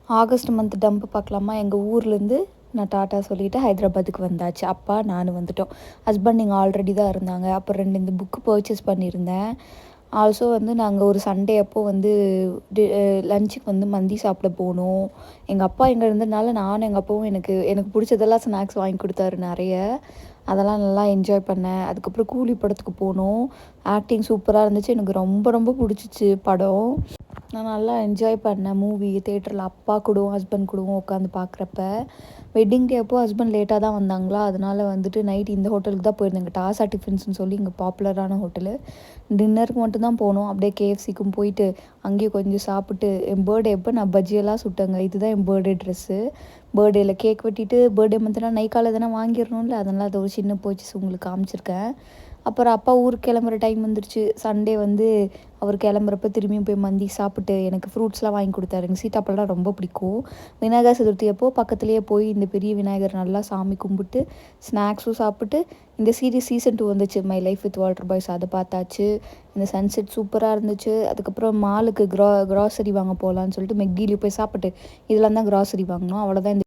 August month dump பார்க்கலாமா? எங்கள் ஊர்லேருந்து நான் டாட்டா சொல்லிவிட்டு ஹைதராபாத்துக்கு வந்தாச்சு. அப்பா நானும் வந்துட்டோம். ஹஸ்பண்ட் இங்கே ஆல்ரெடி தான் இருந்தாங்க. அப்புறம் 2 இந்த புக்கு பர்ச்சேஸ் பண்ணியிருந்தேன். ஆல்சோ வந்து நாங்கள் ஒரு சண்டே அப்போ வந்து லஞ்சுக்கு வந்து மந்தி சாப்பிட போனோம். எங்கள் அப்பா இங்கே இருந்ததுனால நானும் எங்கள் அப்பாவும் எனக்கு எனக்கு பிடிச்சதெல்லாம் ஸ்நாக்ஸ் வாங்கி கொடுத்தாரு நிறைய. அதெல்லாம் நல்லா என்ஜாய் பண்ணேன். அதுக்கப்புறம் கூலி படத்துக்கு போனோம். ஆக்டிங் சூப்பராக இருந்துச்சு. எனக்கு ரொம்ப ரொம்ப பிடிச்சிச்சு படம். நான் நல்லா என்ஜாய் பண்ணேன் மூவி தியேட்டரில் அப்பா கூடவும் ஹஸ்பண்ட் கூடவும் உட்காந்து பார்க்குறப்ப. வெட்டிங் டே அப்போ ஹஸ்பண்ட் லேட்டாக தான் வந்தாங்களா, அதனால வந்துட்டு நைட் இந்த ஹோட்டலுக்கு தான் போயிருந்தேங்க. டாசா டிஃபன்ஸ்னு சொல்லி இங்கே பாப்புலரான ஹோட்டலு. டின்னருக்கு மட்டும்தான் போனோம். அப்படியே கேஎஃப்சிக்கும் போயிட்டு அங்கேயே கொஞ்சம் சாப்பிட்டு என் பர்த்டே அப்போ நான் பஜ்ஜியெல்லாம் சுட்டேங்க. இதுதான் என் பர்த்டே ட்ரெஸ்ஸு. பர்த்டேயில் கேக் வெட்டிட்டு பர்த்டே மந்த்னா நைக்கால் எதனா வாங்கிடணும்ல, அதனால் அதை ஒரு சின்ன பர்ச்சேஸ் உங்களுக்கு காமிச்சிருக்கேன். அப்புறம் அப்பா ஊருக்கு கிளம்புற டைம் வந்துருச்சு. சண்டே வந்து அவர் கிளம்புறப்ப திரும்பியும் போய் மந்தி சாப்பிட்டு எனக்கு ஃப்ரூட்ஸ்லாம் வாங்கி கொடுத்தாரு. எனக்கு சீத்தாப்பழம்லாம் ரொம்ப பிடிக்கும். விநாயகர் சதுர்த்தி அப்போ பக்கத்துலேயே போய் இந்த பெரிய விநாயகர் நல்லா சாமி கும்பிட்டு ஸ்நாக்ஸும் சாப்பிட்டு இந்த சீசன் 2 வந்துச்சு my life with Walter boys, அதை பார்த்தாச்சு. இந்த சன்செட் சூப்பராக இருந்துச்சு. அதுக்கப்புறம் மாலுக்கு க்ராசரி வாங்க போகலான்னு சொல்லிட்டு மெக்டிலி போய் சாப்பிட்டு இதெல்லாம் தான் க்ராசரி வாங்கினோம். அவ்வளோதான்.